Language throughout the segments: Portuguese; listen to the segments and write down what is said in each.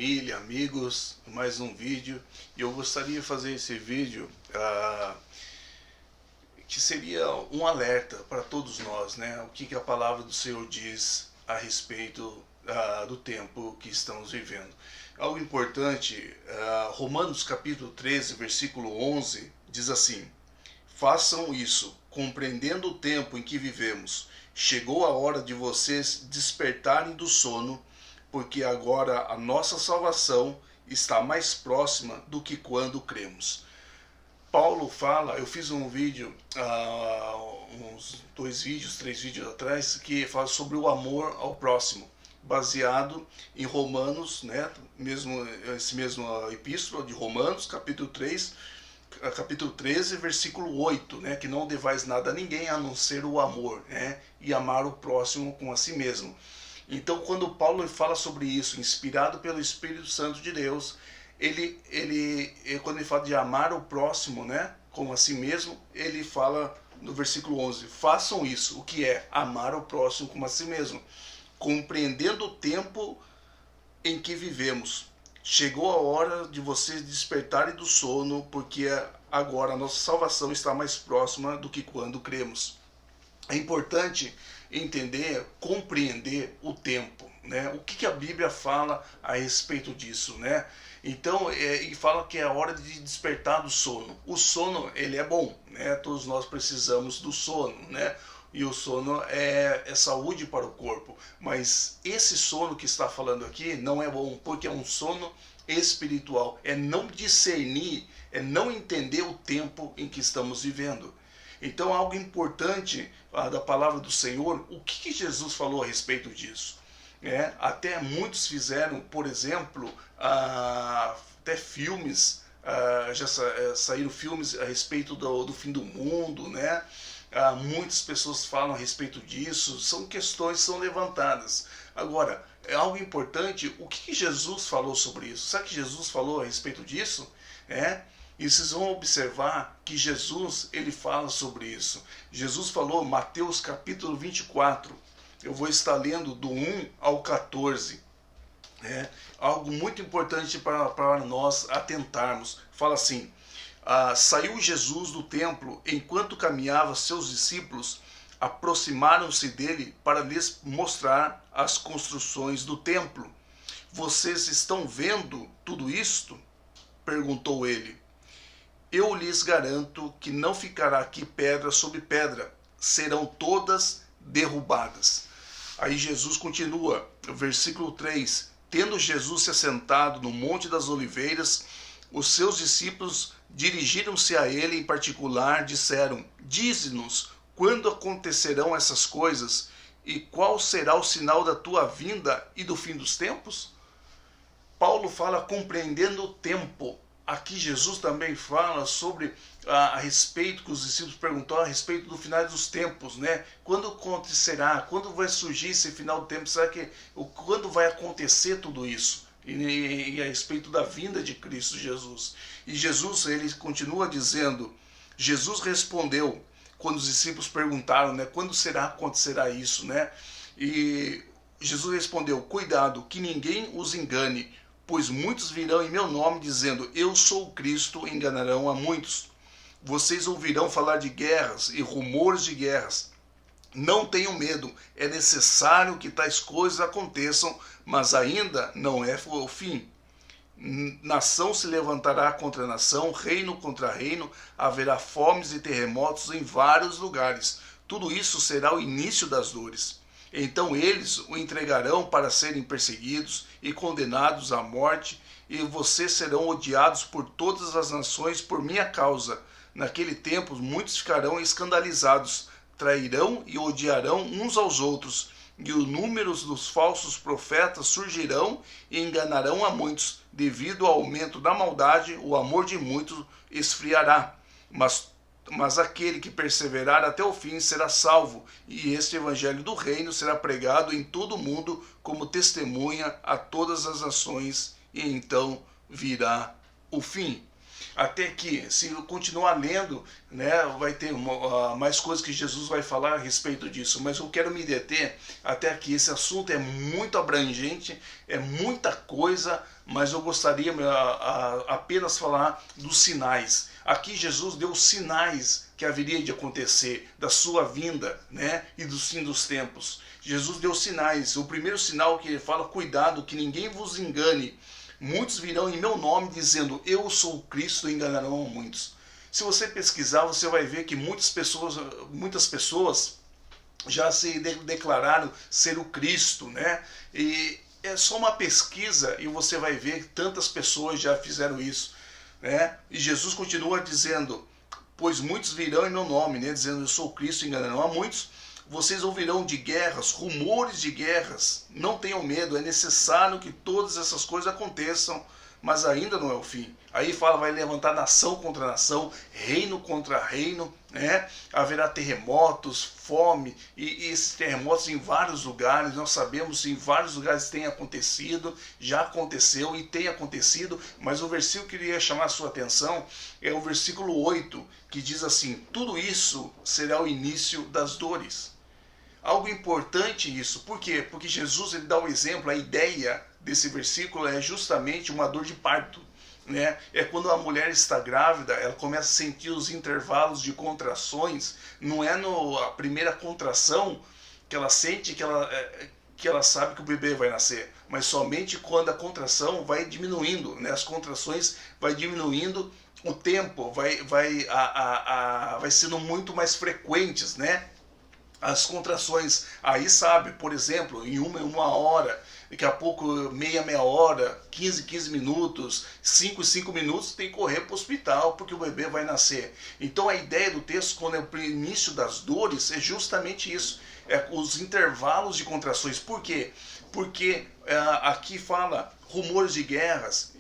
família, amigos, mais um vídeo. E eu gostaria de fazer esse vídeo que seria um alerta para todos nós, né? O que a palavra do Senhor diz a respeito do tempo que estamos vivendo. Algo importante, Romanos capítulo 13, versículo 11, diz assim: façam isso, compreendendo o tempo em que vivemos. Chegou a hora de vocês despertarem do sono, porque agora a nossa salvação está mais próxima do que quando cremos. Paulo fala, eu fiz um vídeo, uns 3 vídeos atrás, que fala sobre o amor ao próximo, baseado em Romanos, né, esse mesmo epístola de Romanos, capítulo 13, versículo 8, né, que não devais nada a ninguém a não ser o amor, né, e amar o próximo com a si mesmo. Então, quando Paulo fala sobre isso, inspirado pelo Espírito Santo de Deus, quando ele fala de amar o próximo, né, como a si mesmo, ele fala no versículo 11, façam isso, o que é amar o próximo como a si mesmo, compreendendo o tempo em que vivemos. Chegou a hora de vocês despertarem do sono, porque agora a nossa salvação está mais próxima do que quando cremos. É importante entender, compreender o tempo, né? O que a Bíblia fala a respeito disso, né? Então, ele fala que é a hora de despertar do sono. O sono, ele é bom, né? Todos nós precisamos do sono, né? E o sono é saúde para o corpo. Mas esse sono que está falando aqui não é bom, porque é um sono espiritual. É não discernir, é não entender o tempo em que estamos vivendo. Então, algo importante da palavra do Senhor, o que Jesus falou a respeito disso? Até muitos fizeram, por exemplo, até filmes, já saíram filmes a respeito do fim do mundo, né? Muitas pessoas falam a respeito disso, são questões que são levantadas. Agora, é algo importante, o que Jesus falou sobre isso? Sabe o que Jesus falou a respeito disso? E vocês vão observar que Jesus, ele fala sobre isso. Jesus falou, Mateus capítulo 24, eu vou estar lendo do 1 ao 14. Algo muito importante para nós atentarmos. Fala assim, saiu Jesus do templo, enquanto caminhava, seus discípulos aproximaram-se dele para lhes mostrar as construções do templo. Vocês estão vendo tudo isto? Perguntou ele. Eu lhes garanto que não ficará aqui pedra sobre pedra, serão todas derrubadas. Aí Jesus continua, versículo 3, tendo Jesus se assentado no Monte das Oliveiras, os seus discípulos dirigiram-se a ele em particular, disseram, dize-nos quando acontecerão essas coisas e qual será o sinal da tua vinda e do fim dos tempos? Paulo fala compreendendo o tempo. Aqui Jesus também fala sobre a respeito, que os discípulos perguntaram a respeito do final dos tempos, né? Quando acontecerá? Quando vai surgir esse final do tempo? Será que quando vai acontecer tudo isso? E a respeito da vinda de Cristo Jesus. E Jesus, ele continua dizendo, Jesus respondeu, quando os discípulos perguntaram, né? Quando acontecerá isso, né? E Jesus respondeu, cuidado, que ninguém os engane, pois muitos virão em meu nome dizendo, eu sou o Cristo, enganarão a muitos. Vocês ouvirão falar de guerras e rumores de guerras. Não tenham medo, é necessário que tais coisas aconteçam, mas ainda não é o fim. Nação se levantará contra nação, reino contra reino, haverá fomes e terremotos em vários lugares. Tudo isso será o início das dores. Então eles o entregarão para serem perseguidos e condenados à morte, e vocês serão odiados por todas as nações por minha causa. Naquele tempo muitos ficarão escandalizados, trairão e odiarão uns aos outros, e os números dos falsos profetas surgirão e enganarão a muitos. Devido ao aumento da maldade, o amor de muitos esfriará. Mas aquele que perseverar até o fim será salvo, e este evangelho do reino será pregado em todo o mundo como testemunha a todas as nações, e então virá o fim. Até que, se eu continuar lendo, né, vai ter mais coisas que Jesus vai falar a respeito disso. Mas eu quero me deter até aqui. Esse assunto é muito abrangente, é muita coisa, mas eu gostaria apenas falar dos sinais. Aqui Jesus deu sinais que haveria de acontecer da sua vinda, né, e do fim dos tempos. Jesus deu sinais. O primeiro sinal que ele fala: cuidado, que ninguém vos engane. Muitos virão em meu nome dizendo, eu sou o Cristo, e enganarão a muitos. Se você pesquisar, você vai ver que muitas pessoas já se declararam ser o Cristo, né? E é só uma pesquisa e você vai ver que tantas pessoas já fizeram isso, né? E Jesus continua dizendo, pois muitos virão em meu nome, né? Dizendo, eu sou o Cristo, e enganarão a muitos. Vocês ouvirão de guerras, rumores de guerras. Não tenham medo, é necessário que todas essas coisas aconteçam, mas ainda não é o fim. Aí fala, vai levantar nação contra nação, reino contra reino, né? Haverá terremotos, fome, e esses terremotos em vários lugares, nós sabemos que em vários lugares tem acontecido, já aconteceu e tem acontecido, mas o versículo que eu queria chamar a sua atenção é o versículo 8, que diz assim, tudo isso será o início das dores. Algo importante isso, por quê? Porque Jesus ele dá o exemplo, a ideia desse versículo é justamente uma dor de parto, né? É quando a mulher está grávida, ela começa a sentir os intervalos de contrações, não é a primeira contração que ela sente que ela sabe que o bebê vai nascer, mas somente quando a contração vai diminuindo, né? As contrações vai diminuindo, o tempo vai sendo muito mais frequentes, né? As contrações, aí sabe, por exemplo, em uma hora, daqui a pouco meia hora, 15 minutos, 5 minutos, tem que correr para o hospital, porque o bebê vai nascer. Então a ideia do texto, quando é o início das dores, é justamente isso, é os intervalos de contrações. Por quê? Porque aqui fala rumores de guerras,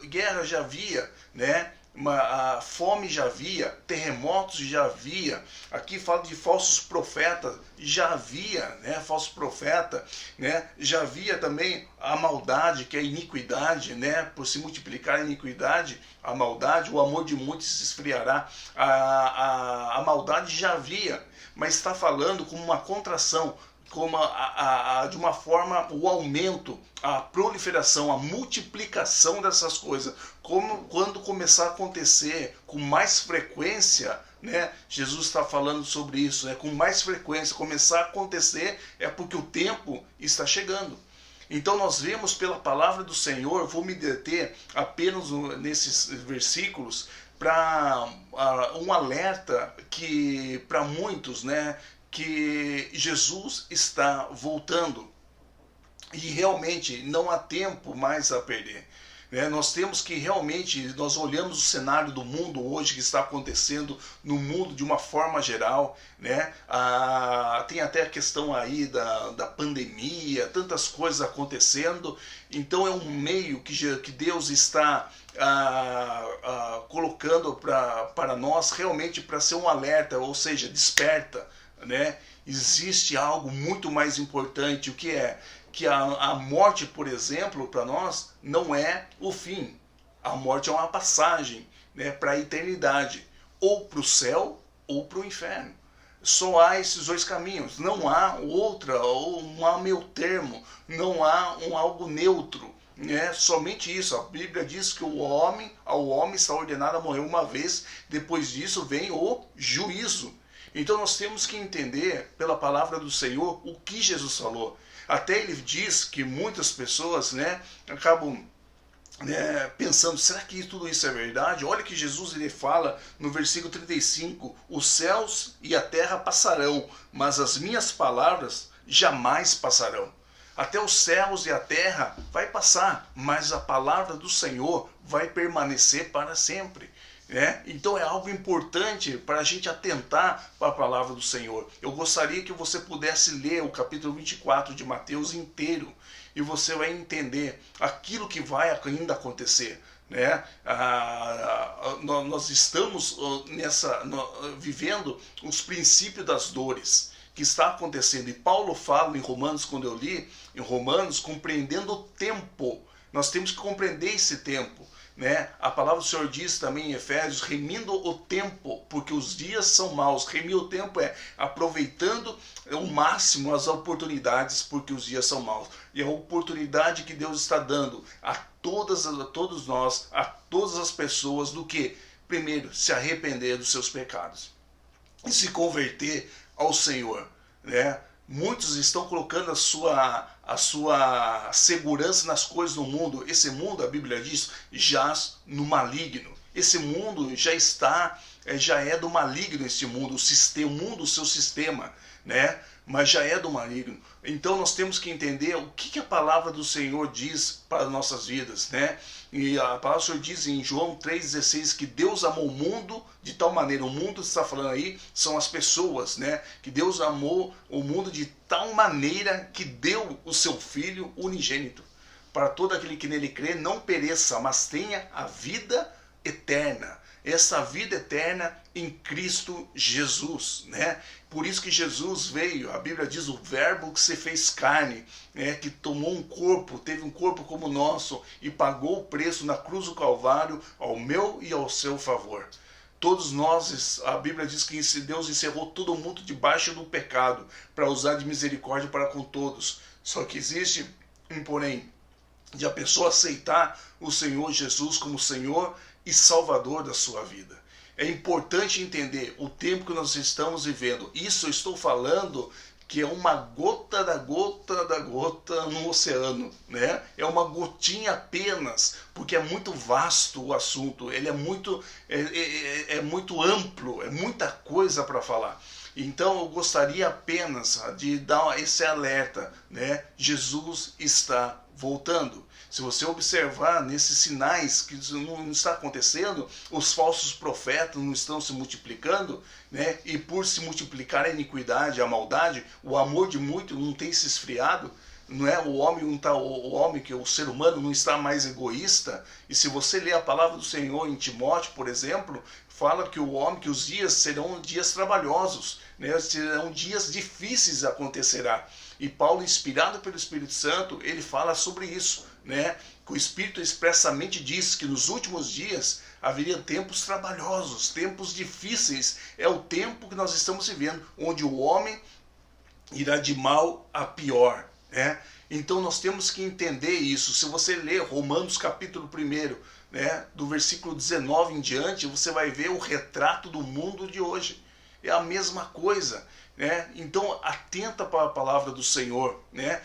guerra já havia, né? A fome já havia, terremotos já havia, aqui fala de falsos profetas, já havia, né, falso profeta, né, já havia também a maldade, que é a iniquidade, né, por se multiplicar a iniquidade, a maldade, o amor de muitos se esfriará, a maldade já havia, mas está falando como uma contração, como de uma forma o aumento, a proliferação, a multiplicação dessas coisas, como quando começar a acontecer com mais frequência, né? Jesus está falando sobre isso, né? Com mais frequência começar a acontecer é porque o tempo está chegando. Então nós vemos pela palavra do Senhor, vou me deter apenas nesses versículos para um alerta que para muitos, né? Que Jesus está voltando e realmente não há tempo mais a perder. Nós temos que realmente, nós olhamos o cenário do mundo hoje que está acontecendo no mundo de uma forma geral, né? Tem até a questão aí da pandemia, tantas coisas acontecendo, então é um meio que Deus está colocando para nós realmente para ser um alerta, ou seja, desperta, né? Existe algo muito mais importante, o que é? Que a morte, por exemplo, para nós não é o fim. A morte é uma passagem, né, para a eternidade, ou para o céu ou para o inferno. Só há esses dois caminhos, não há outra, ou não há meio termo, não há algo neutro. Somente isso. A Bíblia diz que ao homem está ordenado a morrer uma vez, depois disso vem o juízo. Então nós temos que entender pela palavra do Senhor o que Jesus falou. Até ele diz que muitas pessoas, né, acabam pensando, será que tudo isso é verdade? Olha que Jesus ele fala no versículo 35, os céus e a terra passarão, mas as minhas palavras jamais passarão. Até os céus e a terra vai passar, mas a palavra do Senhor vai permanecer para sempre. Então é algo importante para a gente atentar para a palavra do Senhor. Eu gostaria que você pudesse ler o capítulo 24 de Mateus inteiro e você vai entender aquilo que vai ainda acontecer. Nós estamos vivendo os princípios das dores que está acontecendo. E Paulo fala em Romanos, quando eu li, em Romanos, compreendendo o tempo. Nós temos que compreender esse tempo. né? A palavra do Senhor diz também em Efésios, remindo o tempo, porque os dias são maus. Remir o tempo é aproveitando ao máximo as oportunidades, porque os dias são maus. E a oportunidade que Deus está dando a todos nós, a todas as pessoas, do que? Primeiro, se arrepender dos seus pecados e se converter ao Senhor, né? Muitos estão colocando a sua segurança nas coisas do mundo. Esse mundo, a Bíblia diz, jaz no maligno. Esse mundo já é do maligno, esse mundo, o mundo, o seu sistema, né? Mas já é do maligno. Então nós temos que entender o que a palavra do Senhor diz para as nossas vidas, né? E a palavra do Senhor diz em João 3,16 que Deus amou o mundo de tal maneira, o mundo que está falando aí são as pessoas, né? Que Deus amou o mundo de tal maneira que deu o seu Filho unigênito, para todo aquele que nele crê não pereça, mas tenha a vida eterna. Essa vida eterna em Cristo Jesus, né? Por isso que Jesus veio, a Bíblia diz, o verbo que se fez carne, né? Que tomou um corpo, teve um corpo como o nosso e pagou o preço na cruz do Calvário ao meu e ao seu favor. Todos nós, a Bíblia diz que Deus encerrou todo mundo debaixo do pecado para usar de misericórdia para com todos. Só que existe um porém, de a pessoa aceitar o Senhor Jesus como Senhor e Salvador da sua vida. É importante entender o tempo que nós estamos vivendo. Isso eu estou falando que é uma gota da gota no oceano, né? É uma gotinha apenas, porque é muito vasto o assunto, ele é muito amplo, é muita coisa para falar. Então eu gostaria apenas de dar esse alerta, né? Jesus está voltando. Se você observar nesses sinais que não está acontecendo, os falsos profetas não estão se multiplicando, né? E por se multiplicar a iniquidade, a maldade, o amor de muitos não tem se esfriado, não é? O homem, que o ser humano não está mais egoísta. E se você ler a palavra do Senhor em Timóteo, por exemplo, fala que que os dias serão dias trabalhosos, né? Serão dias difíceis acontecerá. E Paulo, inspirado pelo Espírito Santo, ele fala sobre isso, né? Que o Espírito expressamente diz que nos últimos dias haveria tempos trabalhosos, tempos difíceis. É o tempo que nós estamos vivendo, onde o homem irá de mal a pior, né? Então nós temos que entender isso. Se você ler Romanos capítulo 1, né, do versículo 19 em diante, você vai ver o retrato do mundo de hoje. É a mesma coisa, né? Então atenta para a palavra do Senhor, né?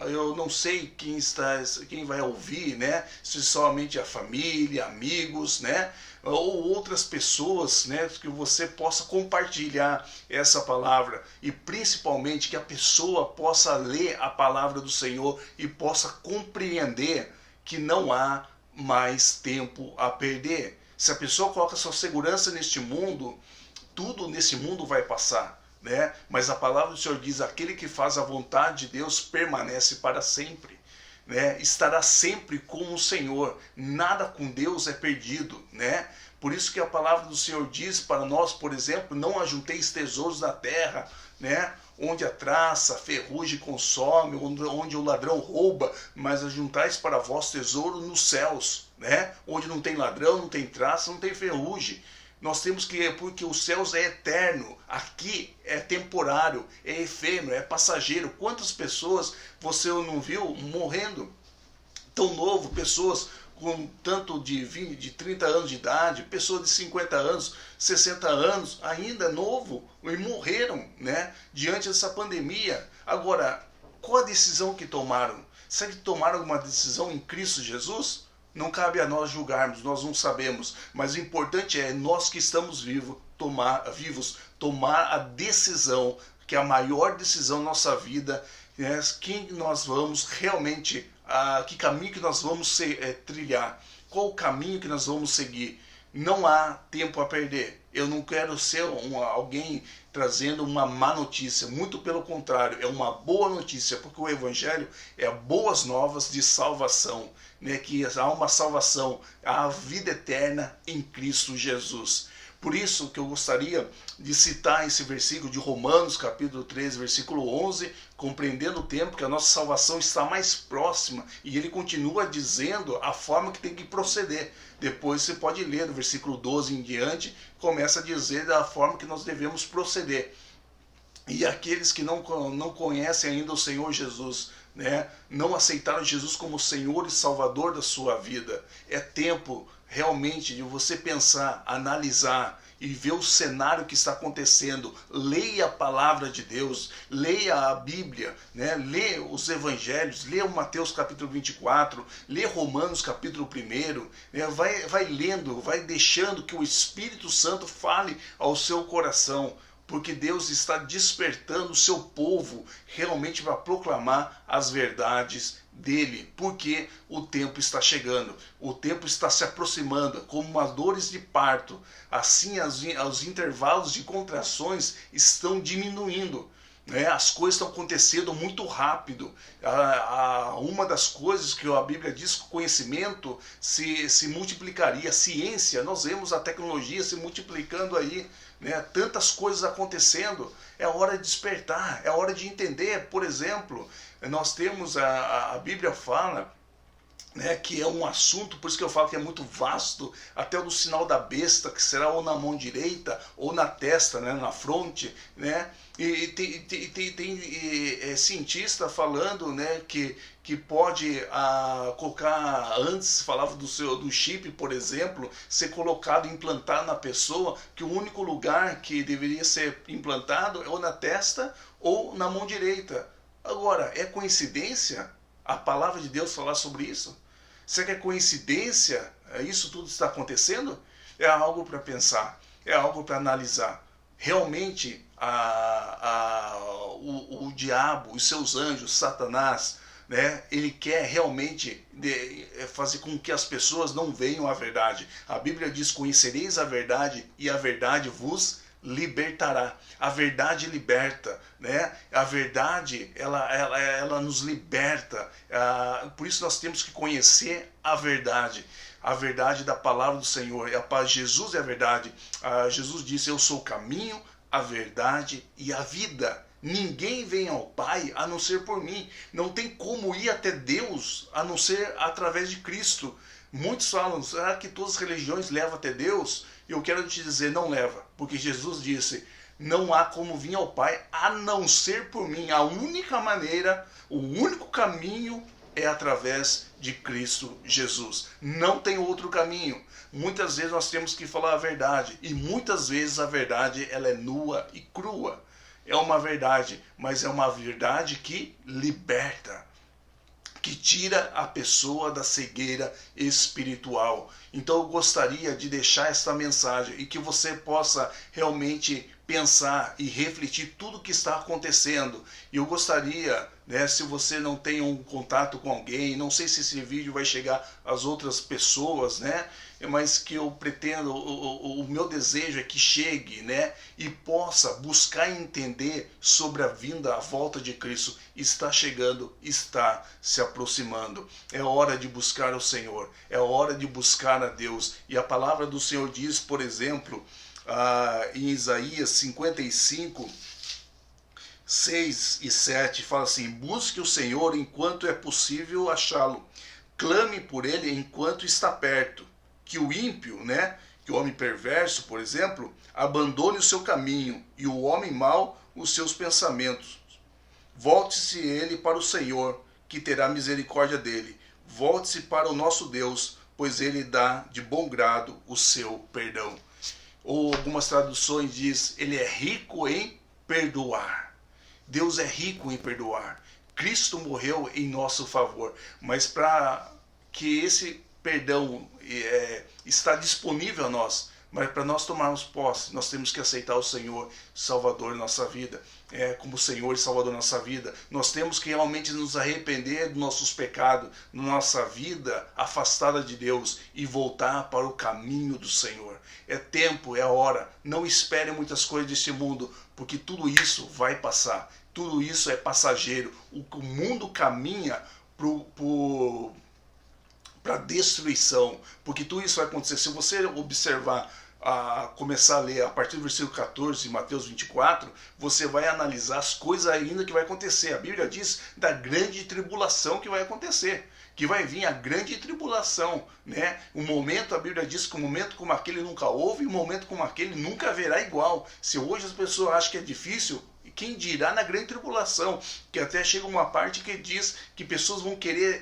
Eu não sei quem vai ouvir, né? Se somente a família, amigos, né? Ou outras pessoas, né? Que você possa compartilhar essa palavra e principalmente que a pessoa possa ler a palavra do Senhor e possa compreender que não há mais tempo a perder. Se a pessoa coloca sua segurança neste mundo, tudo nesse mundo vai passar, né? Mas a palavra do Senhor diz, aquele que faz a vontade de Deus permanece para sempre, né? Estará sempre com o Senhor, nada com Deus é perdido, né? Por isso que a palavra do Senhor diz para nós, por exemplo, não ajunteis tesouros na terra, né? Onde a traça, a ferrugem consome, onde o ladrão rouba, mas ajuntais para vós tesouro nos céus, né? Onde não tem ladrão, não tem traça, não tem ferrugem. Nós temos que, porque os céus é eterno, aqui é temporário, é efêmero, é passageiro. Quantas pessoas você não viu morrendo tão novo, pessoas com tanto de 20, de 30 anos de idade, pessoas de 50 anos, 60 anos, ainda novo, e morreram, né, diante dessa pandemia. Agora, qual a decisão que tomaram? Será que tomaram uma decisão em Cristo Jesus? Não cabe a nós julgarmos, nós não sabemos, mas o importante é nós que estamos vivos tomar a decisão, que é a maior decisão da nossa vida, né? Quem nós vamos realmente, que caminho que nós vamos trilhar, qual o caminho que nós vamos seguir. Não há tempo a perder. Eu não quero ser alguém trazendo uma má notícia, muito pelo contrário, é uma boa notícia, porque o Evangelho é boas novas de salvação, né? Que há uma salvação, há a vida eterna em Cristo Jesus. Por isso que eu gostaria de citar esse versículo de Romanos, capítulo 13, versículo 11, compreendendo o tempo que a nossa salvação está mais próxima, e ele continua dizendo a forma que tem que proceder. Depois você pode ler do versículo 12 em diante, começa a dizer da forma que nós devemos proceder. E aqueles que não conhecem ainda o Senhor Jesus, né, não aceitaram Jesus como Senhor e Salvador da sua vida, é tempo realmente de você pensar, analisar e ver o cenário que está acontecendo. Leia a palavra de Deus, leia a Bíblia, né? Lê os evangelhos, lê o Mateus capítulo 24, lê Romanos capítulo 1, né? vai lendo, vai deixando que o Espírito Santo fale ao seu coração, porque Deus está despertando o seu povo realmente para proclamar as verdades dele, porque o tempo está chegando, o tempo está se aproximando, como as dores de parto, assim os intervalos de contrações estão diminuindo. As coisas estão acontecendo muito rápido. Uma das coisas que a Bíblia diz que o conhecimento se multiplicaria, a ciência, nós vemos a tecnologia se multiplicando aí, né? Tantas coisas acontecendo, é hora de despertar, é hora de entender. Por exemplo, nós temos, a Bíblia fala, né, que é um assunto, por isso que eu falo que é muito vasto, até o do sinal da besta, que será ou na mão direita ou na testa, né, na fronte, né? E tem cientista falando, né, que pode colocar, antes falava do chip, por exemplo, ser colocado, implantado na pessoa, que o único lugar que deveria ser implantado é ou na testa ou na mão direita. Agora, é coincidência a palavra de Deus falar sobre isso? Será que é coincidência isso tudo está acontecendo? É algo para pensar, é algo para analisar. Realmente o diabo, os seus anjos, Satanás, né, ele quer realmente fazer com que as pessoas não vejam a verdade. A Bíblia diz: conhecereis a verdade e a verdade vos libertará. A verdade liberta, né? A verdade ela nos liberta. Por isso nós temos que conhecer a verdade da palavra do Senhor. Jesus é a verdade. Jesus disse: eu sou o caminho, a verdade e a vida. Ninguém vem ao Pai a não ser por mim. Não tem como ir até Deus a não ser através de Cristo. Muitos falam: será que todas as religiões levam até Deus? Eu quero te dizer, não leva, porque Jesus disse: não há como vir ao Pai a não ser por mim. A única maneira, o único caminho é através de Cristo Jesus. Não tem outro caminho. Muitas vezes nós temos que falar a verdade, e muitas vezes a verdade ela é nua e crua. É uma verdade, mas é uma verdade que liberta, que tira a pessoa da cegueira espiritual. Então eu gostaria de deixar esta mensagem e que você possa realmente pensar e refletir tudo o que está acontecendo. E eu gostaria, né, se você não tem um contato com alguém, não sei se esse vídeo vai chegar às outras pessoas, né, mas que eu pretendo, o meu desejo é que chegue, né, e possa buscar entender sobre a vinda, a volta de Cristo. Está chegando, está se aproximando. É hora de buscar o Senhor, é hora de buscar a Deus. E a palavra do Senhor diz, por exemplo, em Isaías 55, 6 e 7, fala assim: busque o Senhor enquanto é possível achá-lo, clame por ele enquanto está perto. Que o ímpio, né, que o homem perverso, por exemplo, abandone o seu caminho, e o homem mau os seus pensamentos. Volte-se ele para o Senhor, que terá misericórdia dele. Volte-se para o nosso Deus, pois ele dá de bom grado o seu perdão. Ou algumas traduções diz: ele é rico em perdoar. Deus é rico em perdoar. Cristo morreu em nosso favor, mas para que esse perdão está disponível a nós, mas para nós tomarmos posse, nós temos que aceitar o Senhor Salvador em nossa vida, como Senhor e Salvador em nossa vida. Nós temos que realmente nos arrepender dos nossos pecados, da nossa vida afastada de Deus, e voltar para o caminho do Senhor. É tempo, é hora. Não espere muitas coisas deste mundo, porque tudo isso vai passar. Tudo isso é passageiro. O mundo caminha para destruição, porque tudo isso vai acontecer. Se você observar começar a ler a partir do versículo 14 de Mateus 24, você vai analisar as coisas ainda que vai acontecer. A Bíblia diz da grande tribulação que vai acontecer, que vai vir a grande tribulação, né? Um momento, a Bíblia diz que um momento como aquele nunca houve, e um momento como aquele nunca haverá igual. Se hoje as pessoas acham que é difícil, quem dirá na grande tribulação, que até chega uma parte que diz que pessoas vão querer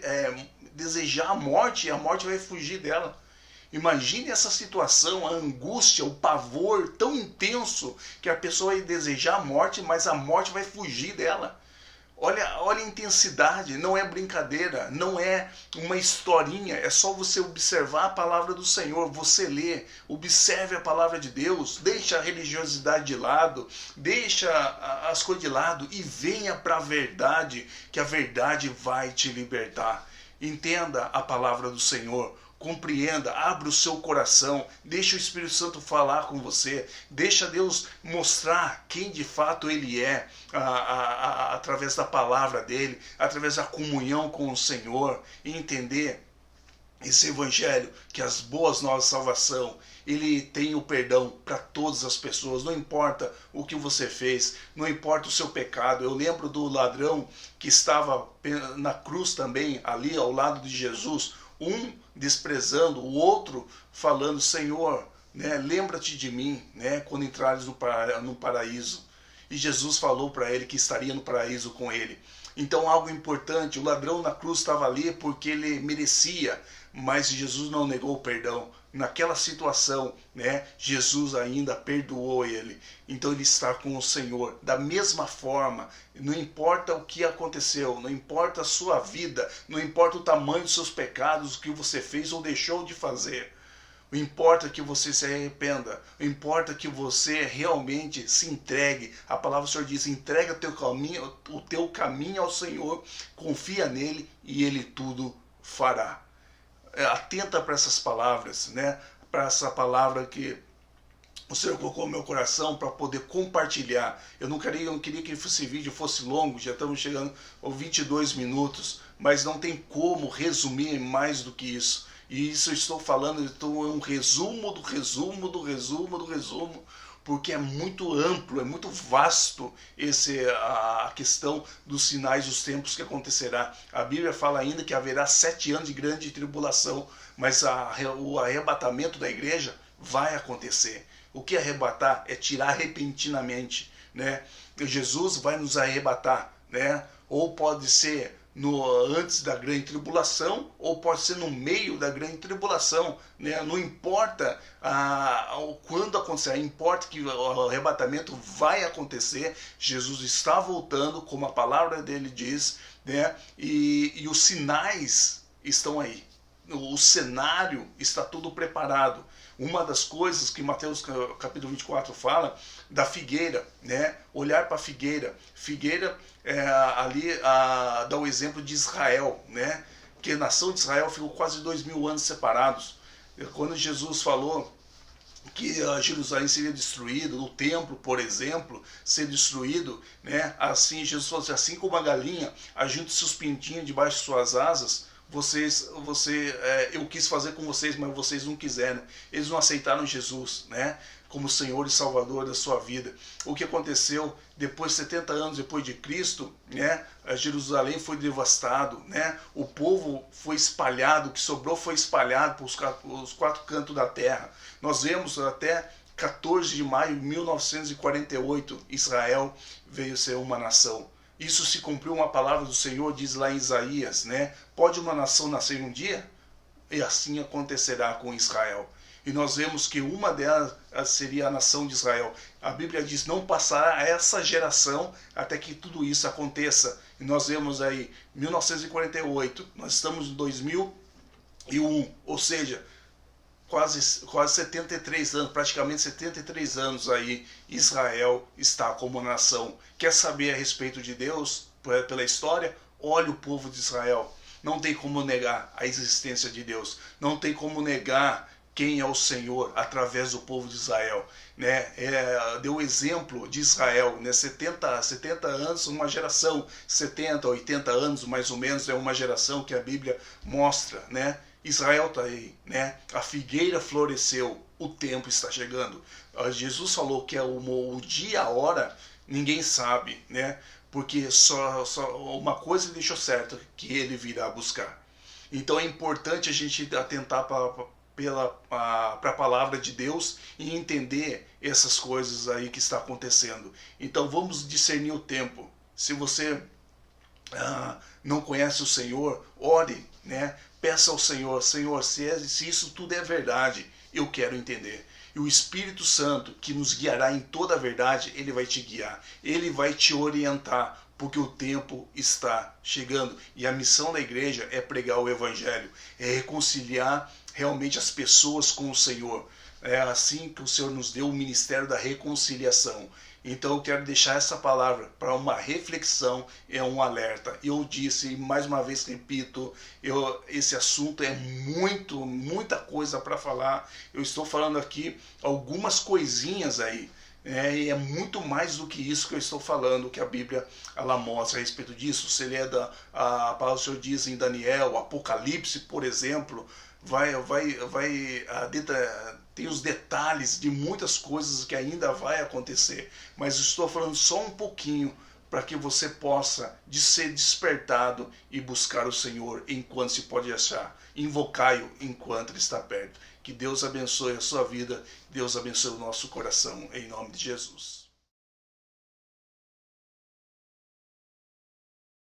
desejar a morte, e a morte vai fugir dela. Imagine essa situação, a angústia, o pavor tão intenso que a pessoa vai desejar a morte, mas a morte vai fugir dela. Olha a intensidade, não é brincadeira, não é uma historinha, é só você observar a palavra do Senhor, você lê, observe a palavra de Deus, deixa a religiosidade de lado, deixa as coisas de lado e venha para a verdade, que a verdade vai te libertar. Entenda a palavra do Senhor, compreenda, abra o seu coração, deixa o Espírito Santo falar com você, deixa Deus mostrar quem de fato Ele é, através da palavra dEle, através da comunhão com o Senhor, e entender esse Evangelho, que as boas novas de salvação, ele tem o perdão para todas as pessoas, não importa o que você fez, não importa o seu pecado. Eu lembro do ladrão que estava na cruz também, ali ao lado de Jesus, um desprezando, o outro falando, Senhor, né, lembra-te de mim, né, quando entrares no paraíso. E Jesus falou para ele que estaria no paraíso com ele. Então algo importante, o ladrão na cruz estava ali porque ele merecia, mas Jesus não negou o perdão. Naquela situação, né, Jesus ainda perdoou ele. Então ele está com o Senhor. Da mesma forma, não importa o que aconteceu, não importa a sua vida, não importa o tamanho dos seus pecados, o que você fez ou deixou de fazer. O importa é que você se arrependa. O importa é que você realmente se entregue. A palavra do Senhor diz, entrega o teu caminho ao Senhor, confia nele e ele tudo fará. Atenta para essas palavras, né? Para essa palavra que o Senhor colocou no meu coração para poder compartilhar. Eu não queria que esse vídeo fosse longo, já estamos chegando aos 22 minutos, mas não tem como resumir mais do que isso. E isso eu estou falando, então é um resumo do resumo do resumo do resumo, porque é muito amplo, é muito vasto a questão dos sinais dos tempos que acontecerá. A Bíblia fala ainda que haverá 7 anos de grande tribulação, mas o arrebatamento da igreja vai acontecer. O que é arrebatar? É tirar repentinamente, né? Jesus vai nos arrebatar, né? Ou pode ser antes da grande tribulação, ou pode ser no meio da grande tribulação, né? Não importa quando acontecer, importa que o arrebatamento vai acontecer. Jesus está voltando, como a palavra dele diz, né? E os sinais estão aí. O cenário está tudo preparado. Uma das coisas que Mateus capítulo 24 fala da figueira, né? Olhar para a figueira. Figueira ali dá o exemplo de Israel, né? Que a nação de Israel ficou quase 2000 anos separados. Quando Jesus falou que Jerusalém seria destruído, o templo, por exemplo, ser destruído, né? Assim, Jesus falou assim, assim como a galinha ajunta seus pintinhos debaixo de suas asas, eu quis fazer com vocês, mas vocês não quiseram. Eles não aceitaram Jesus, né, como Senhor e Salvador da sua vida. O que aconteceu depois, 70 anos depois de Cristo, né, Jerusalém foi devastado, né, o povo foi espalhado, o que sobrou foi espalhado pelos 4 cantos da terra. Nós vemos até 14 de maio de 1948, Israel veio ser uma nação. Isso se cumpriu uma palavra do Senhor, diz lá em Isaías, né? Pode uma nação nascer um dia? E assim acontecerá com Israel. E nós vemos que uma delas seria a nação de Israel. A Bíblia diz, não passará essa geração até que tudo isso aconteça. E nós vemos aí, 1948, nós estamos em 2001, ou seja, quase 73 anos, praticamente 73 anos aí, Israel está como nação. Quer saber a respeito de Deus, pela história? Olha o povo de Israel. Não tem como negar a existência de Deus. Não tem como negar quem é o Senhor através do povo de Israel, né? Deu o exemplo de Israel, né? 70 anos, uma geração, 70, 80 anos mais ou menos, é uma geração que a Bíblia mostra, né? Israel está aí, né? A figueira floresceu, o tempo está chegando. Jesus falou que é o dia, a hora, ninguém sabe, né? Porque só uma coisa ele deixou certo, que ele virá buscar. Então é importante a gente atentar para a palavra de Deus e entender essas coisas aí que está acontecendo. Então vamos discernir o tempo. Se você não conhece o Senhor, ore, né? Peça ao Senhor, Senhor, se isso tudo é verdade, eu quero entender. E o Espírito Santo, que nos guiará em toda a verdade, ele vai te guiar, ele vai te orientar, porque o tempo está chegando. E a missão da igreja é pregar o Evangelho, é reconciliar realmente as pessoas com o Senhor. É assim que o Senhor nos deu o ministério da reconciliação. Então eu quero deixar essa palavra para uma reflexão, é um alerta. Eu disse, e mais uma vez repito, esse assunto é muita coisa para falar. Eu estou falando aqui algumas coisinhas aí, e é muito mais do que isso que eu estou falando, que a Bíblia ela mostra a respeito disso. Se ele a palavra do Senhor diz em Daniel, Apocalipse, por exemplo, tem os detalhes de muitas coisas que ainda vai acontecer, mas estou falando só um pouquinho para que você possa ser despertado e buscar o Senhor enquanto se pode achar, invocai-o enquanto ele está perto. Que Deus abençoe a sua vida, Deus abençoe o nosso coração, em nome de Jesus.